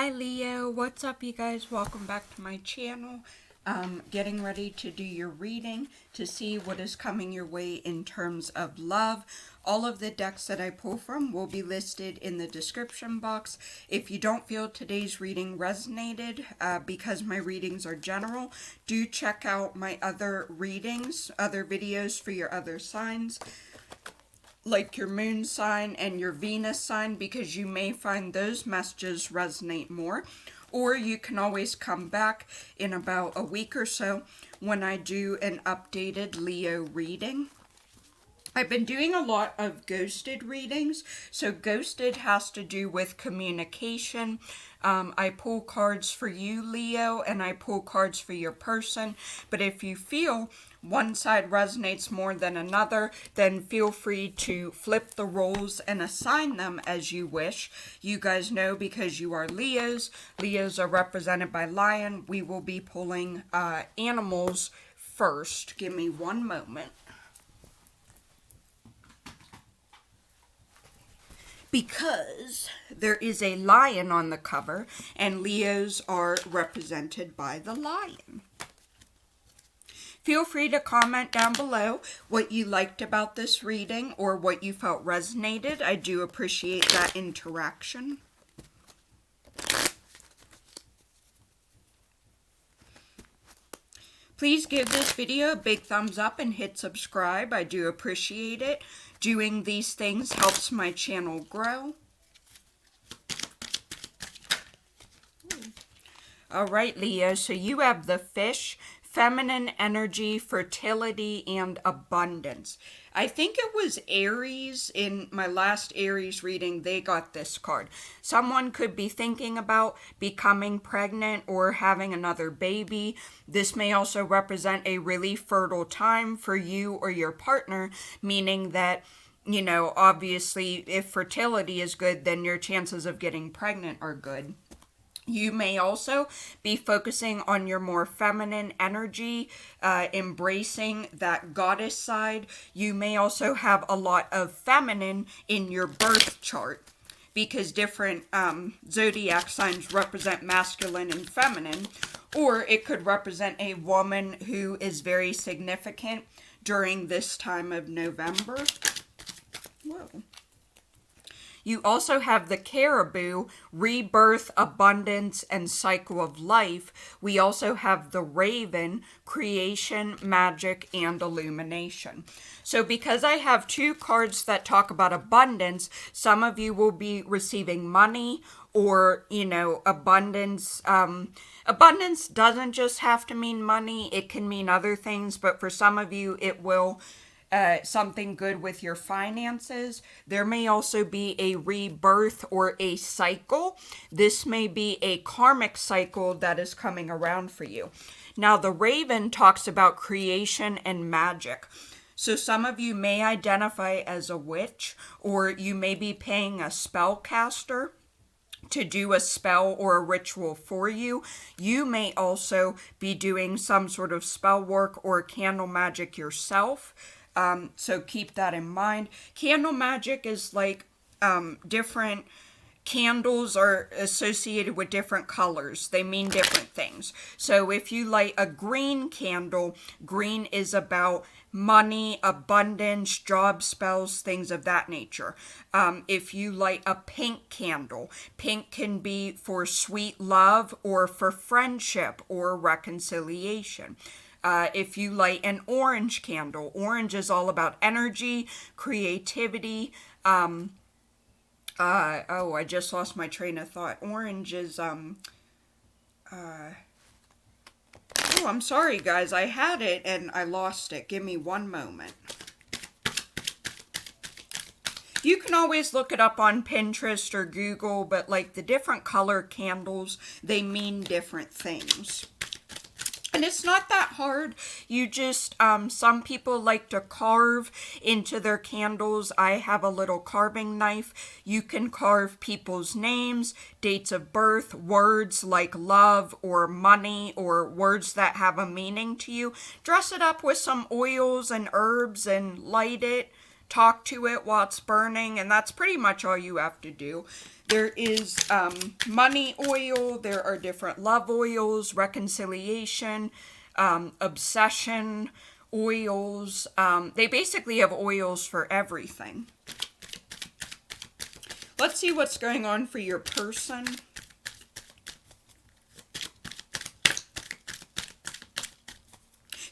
Hi Leo, what's up you guys? Welcome back to my channel. Getting ready to do your reading to see what is coming your way in terms of love. All of the decks that I pull from will be listed in the description box. If you don't feel today's reading resonated, because my readings are general, do check out my other readings, other videos for your other signs, like your moon sign and your Venus sign, because you may find those messages resonate more. Or you can always come back in about a week or so when I do an updated Leo reading. I've been doing a lot of ghosted readings. So ghosted has to do with communication. I pull cards for you, Leo, and I pull cards for your person. But if you feel one side resonates more than another, then feel free to flip the roles and assign them as you wish. You guys know, because you are Leos. Leos are represented by lion. We will be pulling animals first. Give me one moment. Because there is a lion on the cover, and Leos are represented by the lion. Feel free to comment down below what you liked about this reading or what you felt resonated. I do appreciate that interaction. Please give this video a big thumbs up and hit subscribe. I do appreciate it. Doing these things helps my channel grow. All right, Leo, so you have the fish, feminine energy, fertility, and abundance. I think it was Aries in my last Aries reading, they got this card. Someone could be thinking about becoming pregnant or having another baby. This may also represent a really fertile time for you or your partner, meaning that, you know, obviously if fertility is good, then your chances of getting pregnant are good. You may also be focusing on your more feminine energy, embracing that goddess side. You may also have a lot of feminine in your birth chart, because different zodiac signs represent masculine and feminine, or it could represent a woman who is very significant during this time of November. Whoa. You also have the caribou, rebirth, abundance, and cycle of life. We also have the raven, creation, magic, and illumination. So because I have two cards that talk about abundance, some of you will be receiving money or, you know, abundance. Abundance doesn't just have to mean money. It can mean other things, but for some of you, it will something good with your finances. There may also be a rebirth or a cycle. This may be a karmic cycle that is coming around for you. Now, the raven talks about creation and magic. So some of you may identify as a witch, or you may be paying a spellcaster to do a spell or a ritual for you. You may also be doing some sort of spell work or candle magic yourself. So keep that in mind. Candle magic is like different candles are associated with different colors. They mean different things. So if you light a green candle, green is about money, abundance, job spells, things of that nature. If you light a pink candle, pink can be for sweet love or for friendship or reconciliation. If you light an orange candle, orange is all about energy, creativity. Oh, I just lost my train of thought. Orange is, oh, I'm sorry, guys. I had it and I lost it. Give me one moment. You can always look it up on Pinterest or Google, but like the different color candles, they mean different things. And it's not that hard. You just, some people like to carve into their candles. I have a little carving knife. You can carve people's names, dates of birth, words like love or money, or words that have a meaning to you. Dress it up with some oils and herbs and light it. talk to it while it's burning, and that's pretty much all you have to do. There is money oil, there are different love oils, reconciliation, obsession oils. They basically have oils for everything. Let's see what's going on for your person.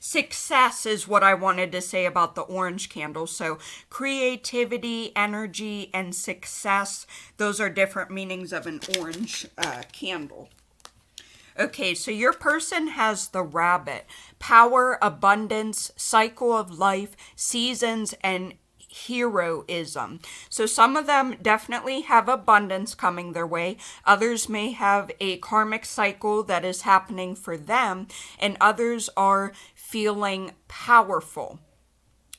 Success is what I wanted to say about the orange candle. So creativity, energy, and success, those are different meanings of an orange candle. Okay, so your person has the rabbit. Power, abundance, cycle of life, seasons, and heroism. So some of them definitely have abundance coming their way. Others may have a karmic cycle that is happening for them, and others are feeling powerful.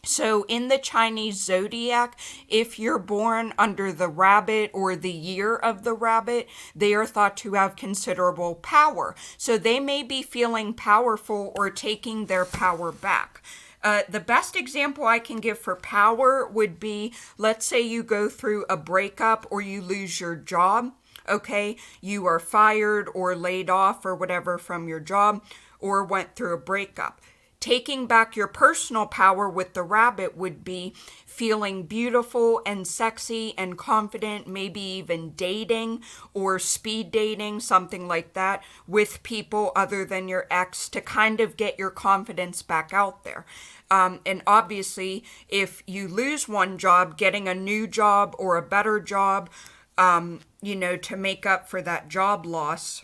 So in the Chinese zodiac, if you're born under the rabbit or the year of the rabbit, they are thought to have considerable power. So they may be feeling powerful or taking their power back. The best example I can give for power would be, let's say you go through a breakup or you lose your job, okay? You are fired or laid off or whatever from your job, or went through a breakup. Taking back your personal power with the rabbit would be feeling beautiful and sexy and confident, maybe even dating or speed dating, something like that, with people other than your ex to kind of get your confidence back out there. And obviously, if you lose one job, getting a new job or a better job, to make up for that job loss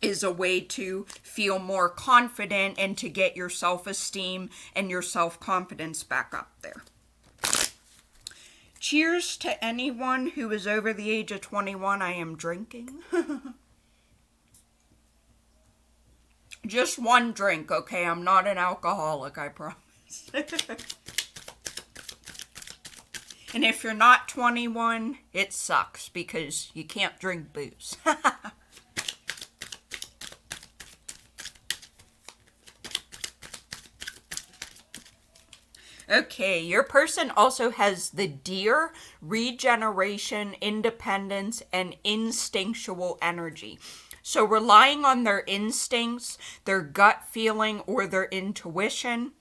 is a way to feel more confident and to get your self-esteem and your self-confidence back up there. Cheers to anyone who is over the age of 21. I am drinking. Just one drink, okay? I'm not an alcoholic, I promise. And if you're not 21, it sucks because you can't drink booze. Okay, your person also has the deer, regeneration, independence, and instinctual energy. So relying on their instincts, their gut feeling, or their intuition.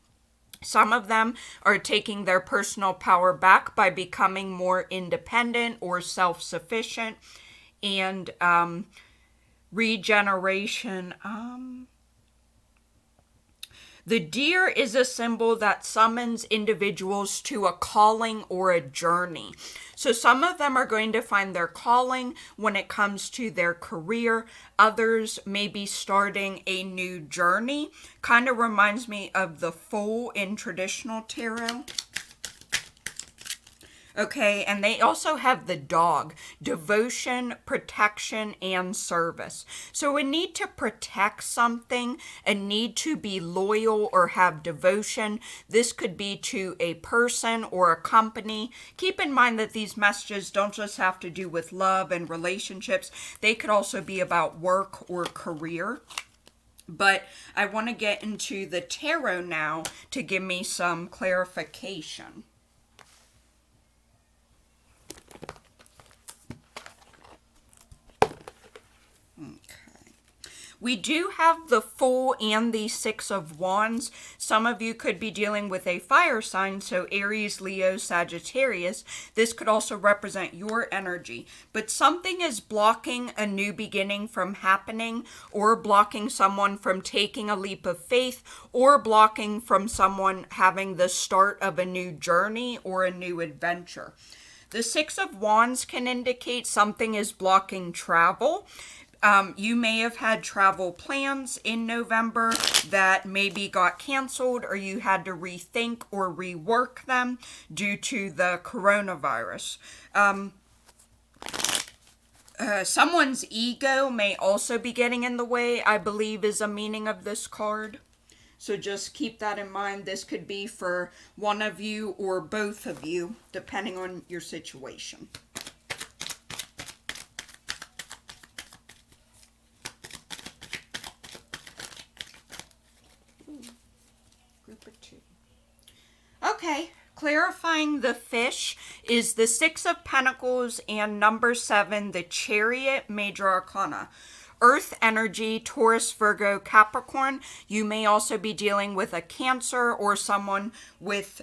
Some of them are taking their personal power back by becoming more independent or self-sufficient. And regeneration, the deer is a symbol that summons individuals to a calling or a journey. So some of them are going to find their calling when it comes to their career. Others may be starting a new journey. Kind of reminds me of the fool in traditional tarot. Okay, and they also have the dog, devotion, protection, and service. So a need to protect something, a need to be loyal or have devotion. This could be to a person or a company. Keep in mind that these messages don't just have to do with love and relationships. They could also be about work or career. But I want to get into the tarot now to give me some clarification. We do have the Fool and the Six of Wands. Some of you could be dealing with a fire sign, so Aries, Leo, Sagittarius. This could also represent your energy. But something is blocking a new beginning from happening, or blocking someone from taking a leap of faith, or blocking from someone having the start of a new journey or a new adventure. The Six of Wands can indicate something is blocking travel. You may have had travel plans in November that maybe got canceled, or you had to rethink or rework them due to the coronavirus. Someone's ego may also be getting in the way, I believe is a meaning of this card. So just keep that in mind. This could be for one of you or both of you, depending on your situation. Group of two. Okay, clarifying the fish is the Six of Pentacles and number 7, the Chariot, Major Arcana. Earth energy, Taurus, Virgo, Capricorn. You may also be dealing with a Cancer or someone with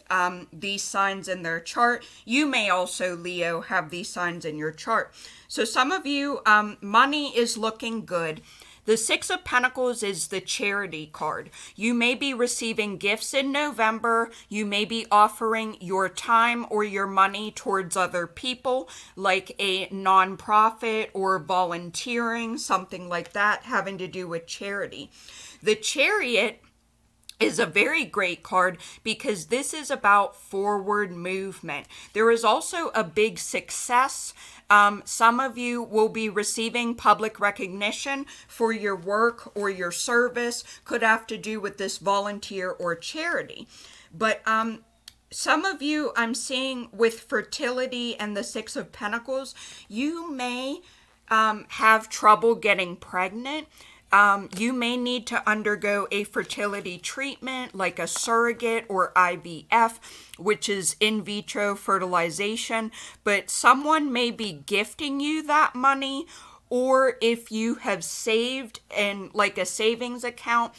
these signs in their chart. You may also, Leo, have these signs in your chart. So some of you, money is looking good. The Six of Pentacles is the charity card. You may be receiving gifts in November. You may be offering your time or your money towards other people, like a nonprofit or volunteering, something like that, having to do with charity. The Chariot is a very great card because this is about forward movement. There is also a big success. Some of you will be receiving public recognition for your work or your service. Could have to do with this volunteer or charity. But some of you I'm seeing with fertility and the Six of Pentacles, you may have trouble getting pregnant. You may need to undergo a fertility treatment like a surrogate or IVF, which is in vitro fertilization, but someone may be gifting you that money, or if you have saved in like a savings account,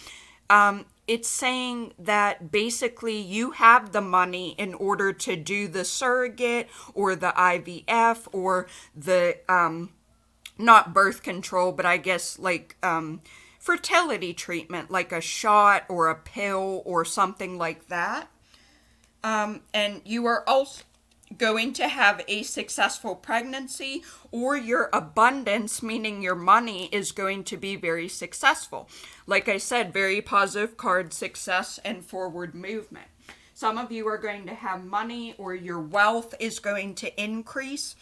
it's saying that basically you have the money in order to do the surrogate or the IVF or the not birth control, but I guess like fertility treatment, like a shot or a pill or something like that. And you are also going to have a successful pregnancy, or your abundance, meaning your money, is going to be very successful. Like I said, very positive card, success and forward movement. Some of you are going to have money, or your wealth is going to increase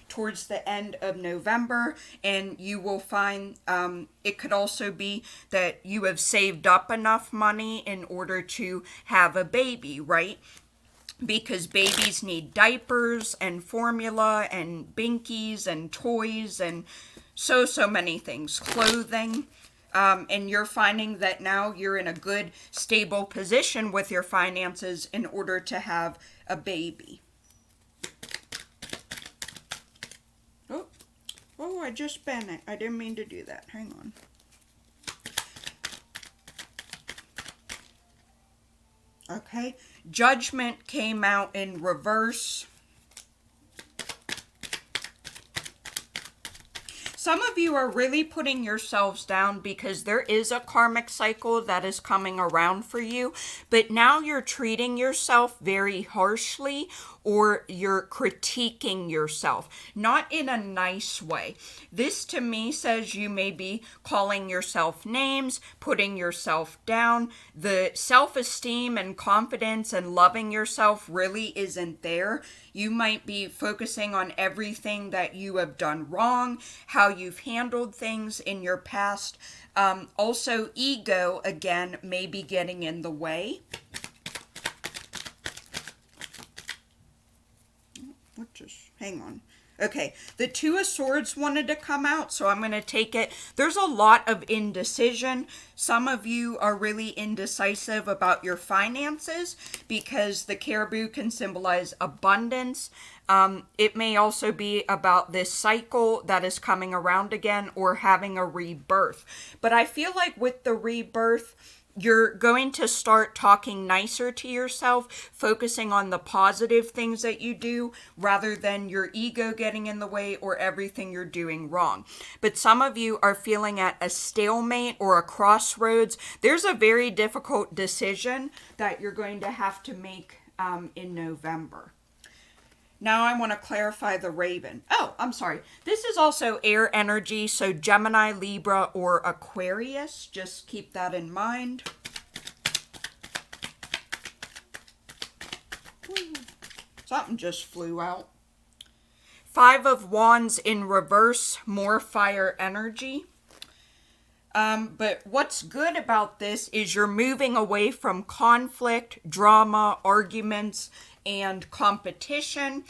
towards the end of November, and you will find it could also be that you have saved up enough money in order to have a baby, right? Because babies need diapers and formula and binkies and toys and so many things, clothing. And you're finding that now you're in a good, stable position with your finances in order to have a baby. Oh, I just bent it. I didn't mean to do that. Hang on. Okay. Judgment came out in reverse. Some of you are really putting yourselves down because there is a karmic cycle that is coming around for you, but now you're treating yourself very harshly, or you're critiquing yourself, not in a nice way. This to me says you may be calling yourself names, putting yourself down. The self-esteem and confidence and loving yourself really isn't there. You might be focusing on everything that you have done wrong, how you've handled things in your past. Also, ego, again, may be getting in the way. Hang on. Okay, the Two of Swords wanted to come out, so I'm going to take it. There's a lot of indecision. Some of you are really indecisive about your finances because the caribou can symbolize abundance. It may also be about this cycle that is coming around again, or having a rebirth. But I feel like with the rebirth, you're going to start talking nicer to yourself, focusing on the positive things that you do rather than your ego getting in the way or everything you're doing wrong. But some of you are feeling at a stalemate or a crossroads. There's a very difficult decision that you're going to have to make in November. Now I want to clarify the raven. Oh, I'm sorry. This is also air energy, so Gemini, Libra, or Aquarius. Just keep that in mind. Something just flew out. Five of Wands in reverse, more fire energy. But what's good about this is you're moving away from conflict, drama, arguments, and competition.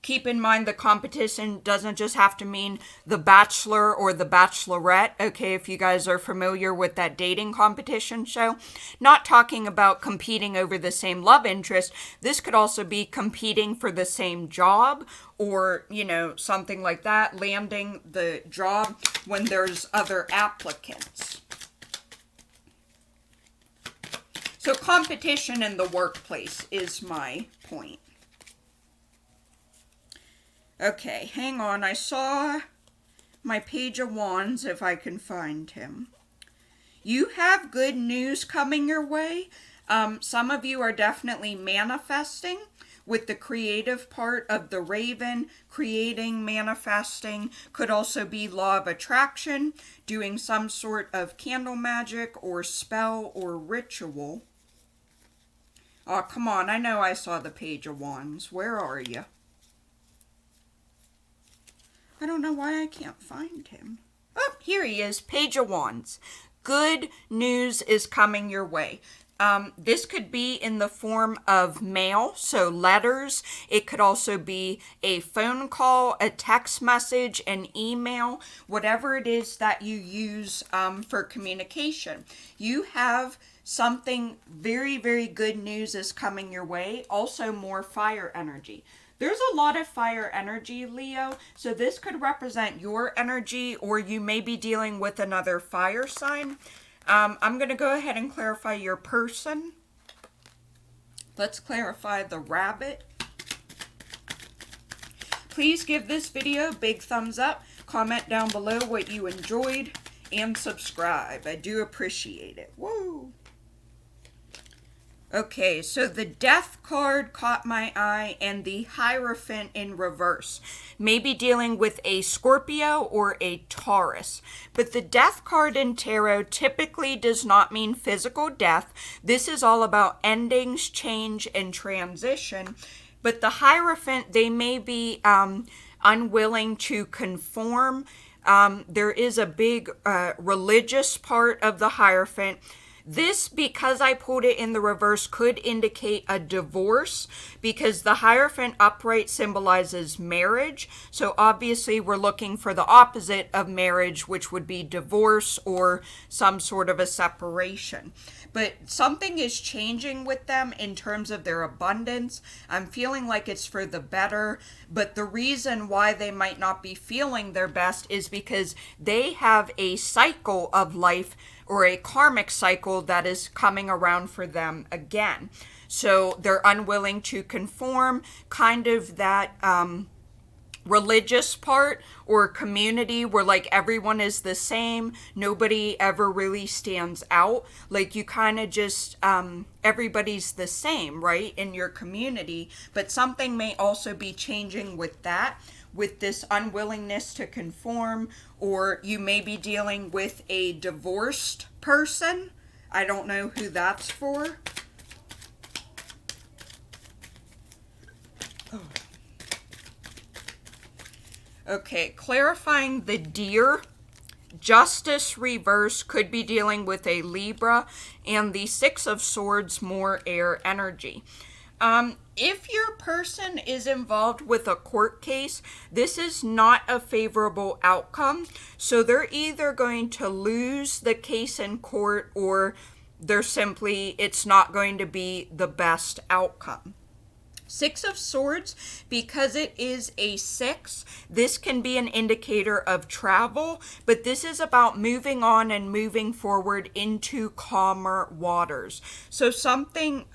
Keep in mind the competition doesn't just have to mean the Bachelor or the Bachelorette. Okay, if you guys are familiar with that dating competition show, not talking about competing over the same love interest. This could also be competing for the same job or, you know, something like that, landing the job when there's other applicants. So competition in the workplace is my point. Okay, hang on. I saw my Page of Wands, if I can find him. You have good news coming your way. Some of you are definitely manifesting with the creative part of the Raven. Creating, manifesting, could also be law of attraction, doing some sort of candle magic or spell or ritual. Oh, come on. I know I saw the Page of Wands. Where are you? I don't know why I can't find him. Oh, here he is, Page of Wands. Good news is coming your way. This could be in the form of mail, so letters. It could also be a phone call, a text message, an email, whatever it is that you use for communication. You have something very, very good news is coming your way. Also more fire energy. There's a lot of fire energy, Leo, so this could represent your energy, or you may be dealing with another fire sign. I'm going to go ahead and clarify your person. Let's clarify the rabbit. Please give this video a big thumbs up, comment down below what you enjoyed, and subscribe. I do appreciate it. Woo! Okay, so the Death card caught my eye, and the Hierophant in reverse. Maybe dealing with a Scorpio or a Taurus. But the Death card in tarot typically does not mean physical death. This is all about endings, change, and transition. But the Hierophant, they may be unwilling to conform. There is a big religious part of the Hierophant. This, because I pulled it in the reverse, could indicate a divorce, because the Hierophant upright symbolizes marriage. So obviously we're looking for the opposite of marriage, which would be divorce or some sort of a separation. But something is changing with them in terms of their abundance. I'm feeling like it's for the better, but the reason why they might not be feeling their best is because they have a cycle of life, or a karmic cycle, that is coming around for them again. So they're unwilling to conform, kind of that religious part or community where like everyone is the same, nobody ever really stands out. Like you kind of just, everybody's the same, right, in your community. But something may also be changing with that, with this unwillingness to conform, or you may be dealing with a divorced person. I don't know who that's for. Oh. Okay, clarifying the Deer. Justice reverse could be dealing with a Libra, and the Six of Swords, more air energy. If your person is involved with a court case, this is not a favorable outcome. So they're either going to lose the case in court, or it's not going to be the best outcome. Six of Swords, because it is a 6, this can be an indicator of travel, but this is about moving on and moving forward into calmer waters. So something,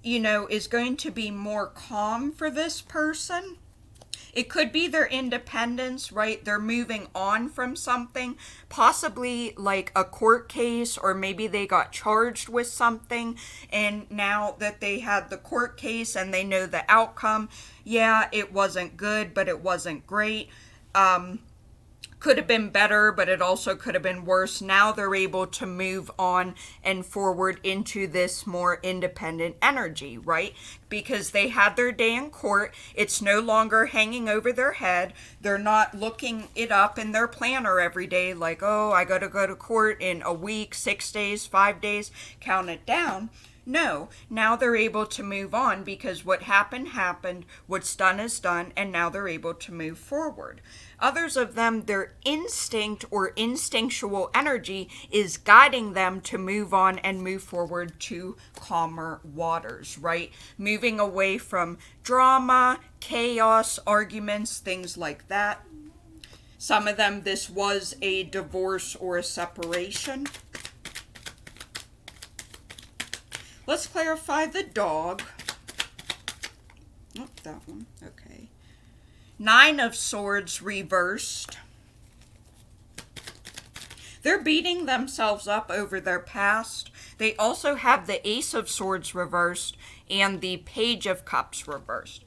is going to be more calm for this person. It could be their independence, right? They're moving on from something, possibly like a court case, or maybe they got charged with something, and now that they had the court case and they know the outcome, yeah, it wasn't good, but it wasn't great. Could have been better, but it also could have been worse. Now they're able to move on and forward into this more independent energy, right? Because they had their day in court. It's no longer hanging over their head. They're not looking it up in their planner every day like, oh, I got to go to court in a week, 6 days, 5 days, count it down. No, now they're able to move on because what happened happened, what's done is done, and now they're able to move forward. Others of them, their instinct or instinctual energy is guiding them to move on and move forward to calmer waters, right? Moving away from drama, chaos, arguments, things like that. Some of them, this was a divorce or a separation. Let's clarify the dog. Oh, that one. Okay. 9 of Swords reversed. They're beating themselves up over their past. They also have the Ace of Swords reversed and the Page of Cups reversed.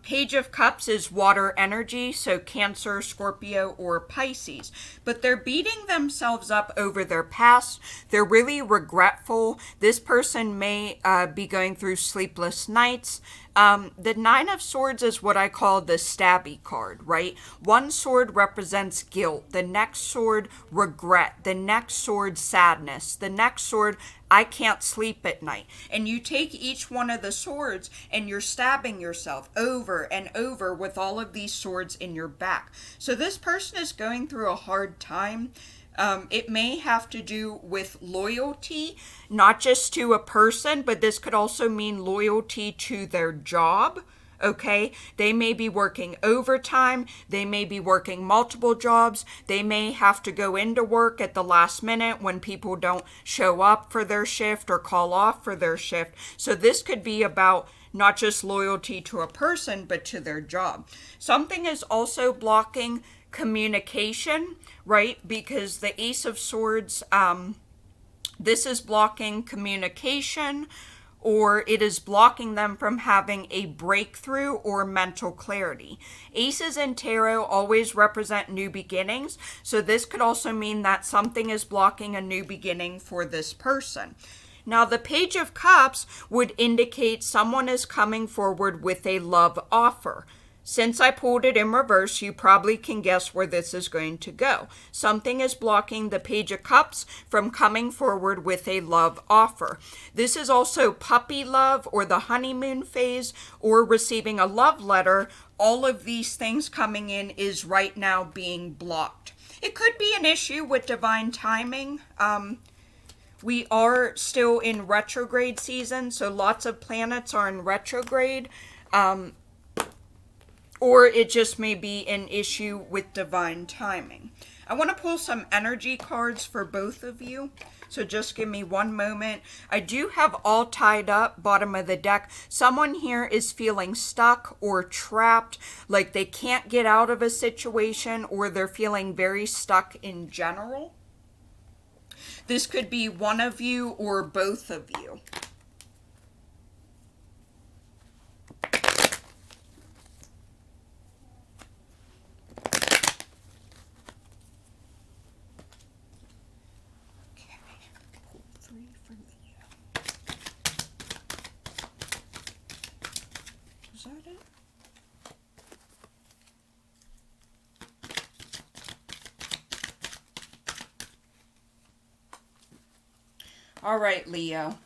Page of Cups is water energy, so Cancer, Scorpio, or Pisces. But they're beating themselves up over their past. They're really regretful. This person may be going through sleepless nights. The 9 of Swords is what I call the stabby card, right? One sword represents guilt. The next sword, regret. The next sword, sadness. The next sword, I can't sleep at night. And you take each one of the swords and you're stabbing yourself over and over with all of these swords in your back. So this person is going through a hard time. It may have to do with loyalty, not just to a person, but this could also mean loyalty to their job. Okay, they may be working overtime, they may be working multiple jobs, they may have to go into work at the last minute when people don't show up for their shift or call off for their shift. So this could be about not just loyalty to a person, but to their job. Something is also blocking communication, right? Because the Ace of Swords, this is blocking communication, or it is blocking them from having a breakthrough or mental clarity. Aces in tarot always represent new beginnings, so this could also mean that something is blocking a new beginning for this person. Now, the Page of Cups would indicate someone is coming forward with a love offer. Since I pulled it in reverse, you probably can guess where this is going to go. Something is blocking the Page of Cups from coming forward with a love offer. This is also puppy love or the honeymoon phase or receiving a love letter. All of these things coming in is right now being blocked. It could be an issue with divine timing. We are still in retrograde season, so lots of planets are in retrograde. Or it just may be an issue with divine timing. I want to pull some energy cards for both of you. So just give me one moment. I do have all tied up, bottom of the deck. Someone here is feeling stuck or trapped, like they can't get out of a situation, or they're feeling very stuck in general. This could be one of you or both of you. Is that it? All right, Leo.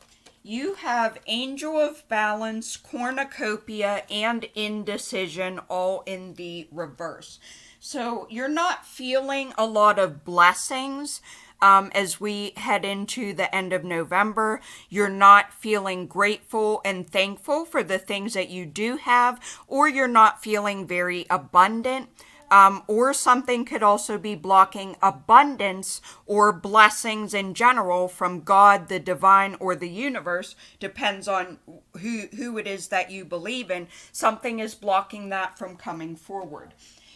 You have Angel of Balance, Cornucopia, and Indecision all in the reverse. So you're not feeling a lot of blessings. As we head into the end of November, you're not feeling grateful and thankful for the things that you do have, or you're not feeling very abundant. Or something could also be blocking abundance or blessings in general from God, the divine, or the universe. Depends on who it is that you believe in. Something is blocking that from coming forward.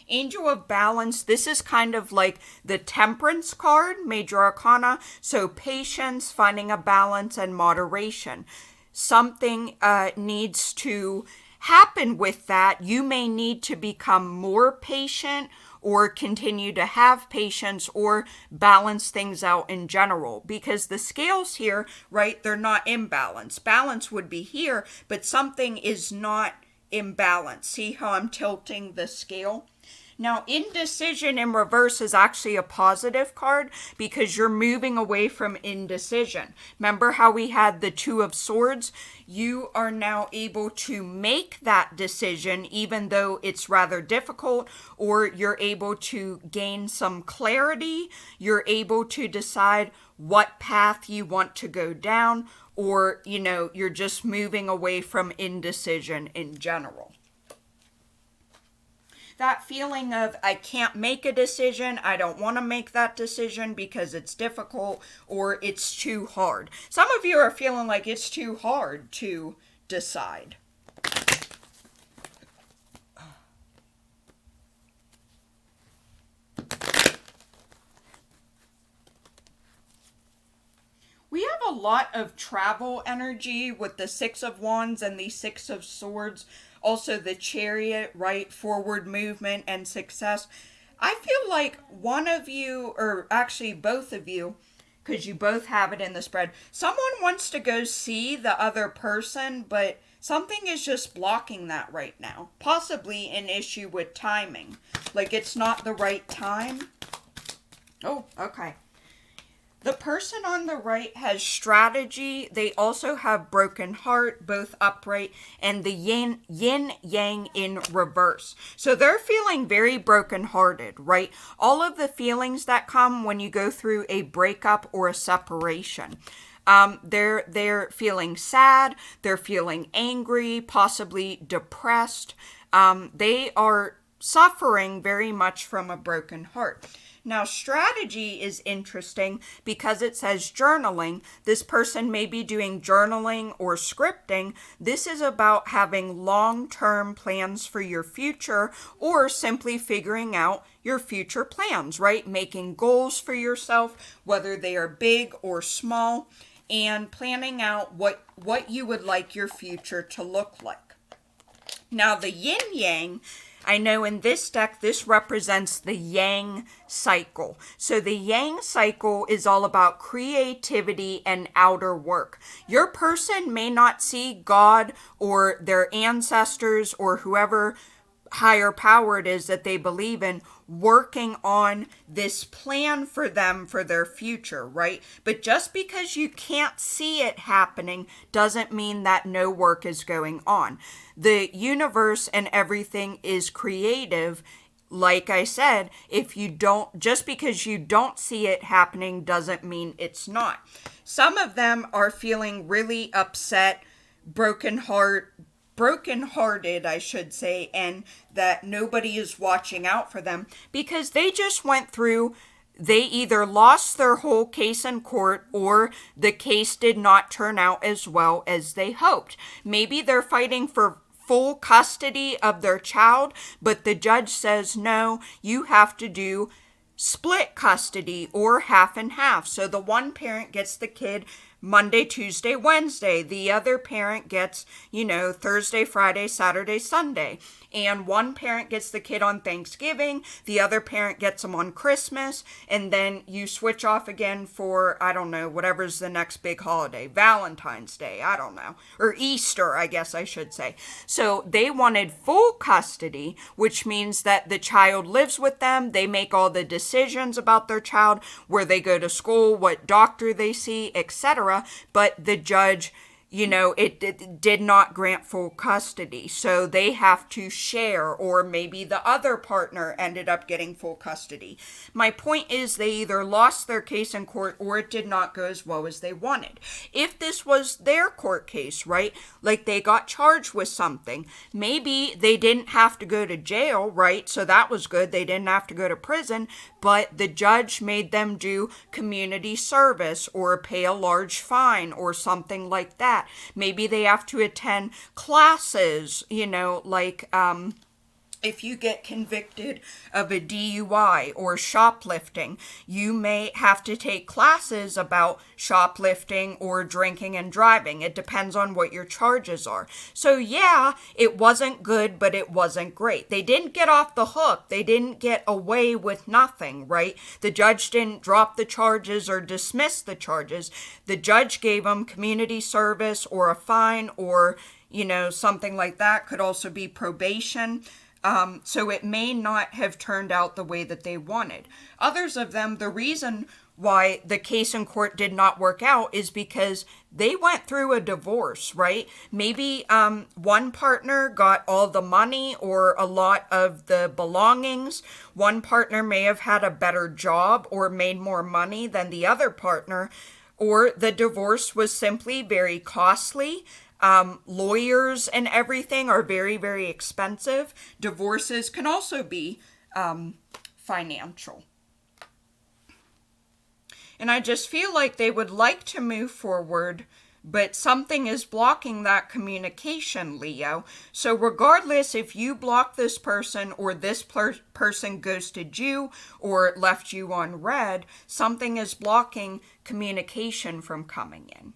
Angel of Balance, this is kind of like the Temperance card, Major Arcana. So patience, finding a balance, and moderation. Something needs to happen with that. You may need to become more patient or continue to have patience or balance things out in general, because the scales here, right, they're not in balance. Balance would be here, but something is not in balance. See how I'm tilting the scale? Now, indecision in reverse is actually a positive card because you're moving away from indecision. Remember how we had the Two of Swords? You are now able to make that decision even though it's rather difficult, or you're able to gain some clarity. You're able to decide what path you want to go down, or, you're just moving away from indecision in general. That feeling of, I can't make a decision, I don't want to make that decision because it's difficult or it's too hard. Some of you are feeling like it's too hard to decide. We have a lot of travel energy with the Six of Wands and the Six of Swords. Also the Chariot, right? Forward movement and success. I feel like one of you, or actually both of you, because you both have it in the spread, someone wants to go see the other person, but something is just blocking that right now. Possibly an issue with timing. Like it's not the right time. Oh, okay. The person on the right has strategy. They also have broken heart, both upright, and the yin yang in reverse. So they're feeling very brokenhearted, right? All of the feelings that come when you go through a breakup or a separation. They're feeling sad. They're feeling angry, possibly depressed. They are suffering very much from a broken heart. Now, strategy is interesting because it says journaling. This person may be doing journaling or scripting. This is about having long-term plans for your future or simply figuring out your future plans, right? Making goals for yourself, whether they are big or small, and planning out what you would like your future to look like. Now, the yin-yang, I know in this deck, this represents the yang cycle. So the yang cycle is all about creativity and outer work. Your person may not see God or their ancestors or whoever higher power it is that they believe in working on this plan for them for their future, right? But just because you can't see it happening doesn't mean that no work is going on. The universe and everything is creative. Like I said, just because you don't see it happening doesn't mean it's not. Some of them are feeling really upset, brokenhearted, I should say, and that nobody is watching out for them because they just went through, they either lost their whole case in court or the case did not turn out as well as they hoped. Maybe they're fighting for full custody of their child, but the judge says, no, you have to do split custody or half and half. So the one parent gets the kid Monday, Tuesday, Wednesday. The other parent gets, Thursday, Friday, Saturday, Sunday. And one parent gets the kid on Thanksgiving. The other parent gets them on Christmas. And then you switch off again for, I don't know, whatever's the next big holiday. Valentine's Day, I don't know. Or Easter, I guess I should say. So they wanted full custody, which means that the child lives with them. They make all the decisions about their child, where they go to school, what doctor they see, etc. But the judge, it did not grant full custody. So they have to share, or maybe the other partner ended up getting full custody. My point is they either lost their case in court or it did not go as well as they wanted. If this was their court case, right, like they got charged with something, maybe they didn't have to go to jail, right? So that was good. They didn't have to go to prison, but the judge made them do community service or pay a large fine or something like that. Maybe they have to attend classes, if you get convicted of a DUI or shoplifting, you may have to take classes about shoplifting or drinking and driving. It depends on what your charges are. So yeah, it wasn't good, but it wasn't great. They didn't get off the hook. They didn't get away with nothing, right? The judge didn't drop the charges or dismiss the charges. The judge gave them community service or a fine or, something like that. Could also be probation. So it may not have turned out the way that they wanted. Others of them, the reason why the case in court did not work out is because they went through a divorce, right? Maybe one partner got all the money or a lot of the belongings. One partner may have had a better job or made more money than the other partner, or the divorce was simply very costly. Lawyers and everything are very, very expensive. Divorces can also be financial. And I just feel like they would like to move forward, but something is blocking that communication, Leo. So regardless if you block this person or this person ghosted you or left you on red, something is blocking communication from coming in.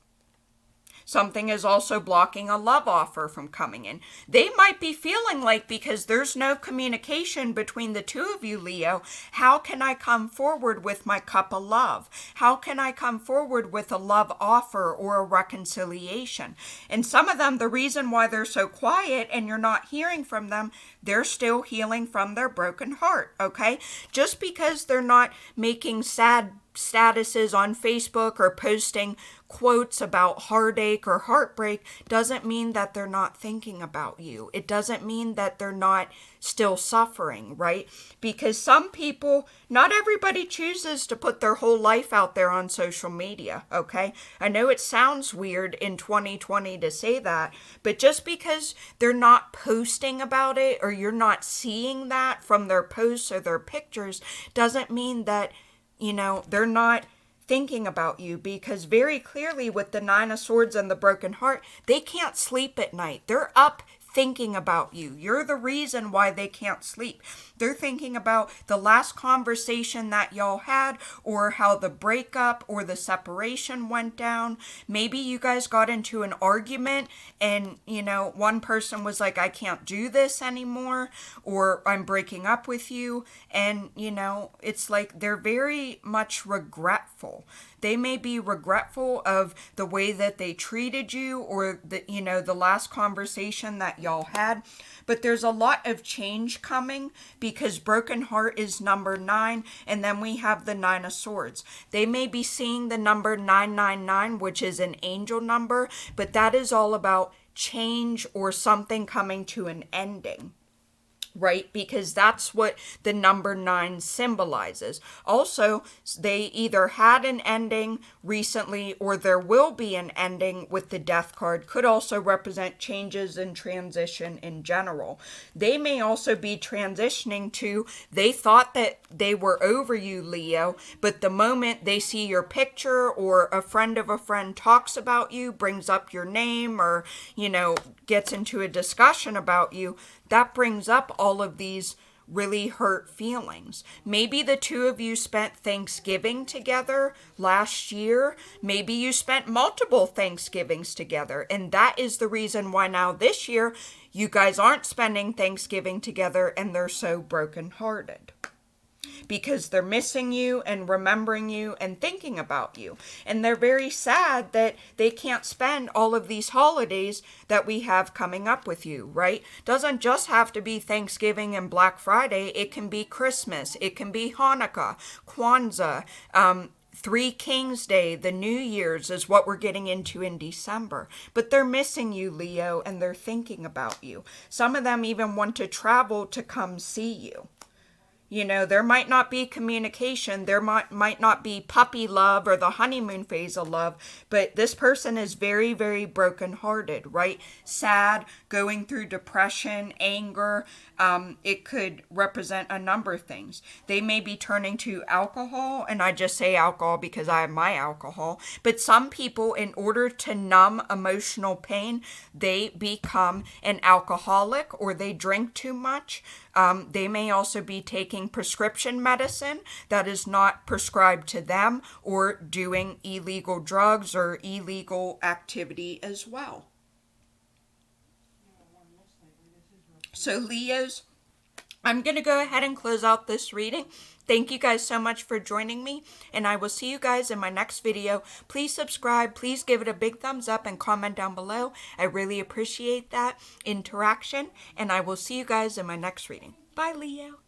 Something is also blocking a love offer from coming in. They might be feeling like, because there's no communication between the two of you, Leo, how can I come forward with my cup of love? How can I come forward with a love offer or a reconciliation? And some of them, the reason why they're so quiet and you're not hearing from them, they're still healing from their broken heart, okay? Just because they're not making sad statuses on Facebook or posting quotes about heartache or heartbreak doesn't mean that they're not thinking about you. It doesn't mean that they're not still suffering, right? Because some people, not everybody chooses to put their whole life out there on social media, okay? I know it sounds weird in 2020 to say that, but just because they're not posting about it or you're not seeing that from their posts or their pictures doesn't mean that they're not thinking about you, because very clearly with the Nine of Swords and the broken heart, they can't sleep at night. They're up thinking about you. You're the reason why they can't sleep. They're thinking about the last conversation that y'all had, or how the breakup or the separation went down. Maybe you guys got into an argument and, one person was like, I can't do this anymore, or I'm breaking up with you. And, it's like they're very much regretful. They may be regretful of the way that they treated you, or the last conversation that y'all had. But there's a lot of change coming, because broken heart is number 9, and then we have the Nine of Swords. They may be seeing the number 999, which is an angel number, but that is all about change or something coming to an ending. Right? Because that's what the number 9 symbolizes. Also, they either had an ending recently or there will be an ending with the Death card. Could also represent changes and transition in general. They may also be transitioning to, they thought that they were over you, Leo, but the moment they see your picture or a friend of a friend talks about you, brings up your name, or, gets into a discussion about you, that brings up all of these really hurt feelings. Maybe the two of you spent Thanksgiving together last year. Maybe you spent multiple Thanksgivings together. And that is the reason why now this year you guys aren't spending Thanksgiving together and they're so brokenhearted. Because they're missing you and remembering you and thinking about you. And they're very sad that they can't spend all of these holidays that we have coming up with you, right? Doesn't just have to be Thanksgiving and Black Friday. It can be Christmas. It can be Hanukkah, Kwanzaa, Three Kings Day, the New Year's is what we're getting into in December. But they're missing you, Leo, and they're thinking about you. Some of them even want to travel to come see you. There might not be communication, there might not be puppy love or the honeymoon phase of love, but this person is very, very brokenhearted, right? Sad, going through depression, anger. It could represent a number of things. They may be turning to alcohol, and I just say alcohol because I have my alcohol, but some people, in order to numb emotional pain, they become an alcoholic or they drink too much. They may also be taking prescription medicine that is not prescribed to them, or doing illegal drugs or illegal activity as well. So Leos, I'm going to go ahead and close out this reading. Thank you guys so much for joining me, and I will see you guys in my next video. Please subscribe, please give it a big thumbs up, and comment down below. I really appreciate that interaction, and I will see you guys in my next reading. Bye, Leo.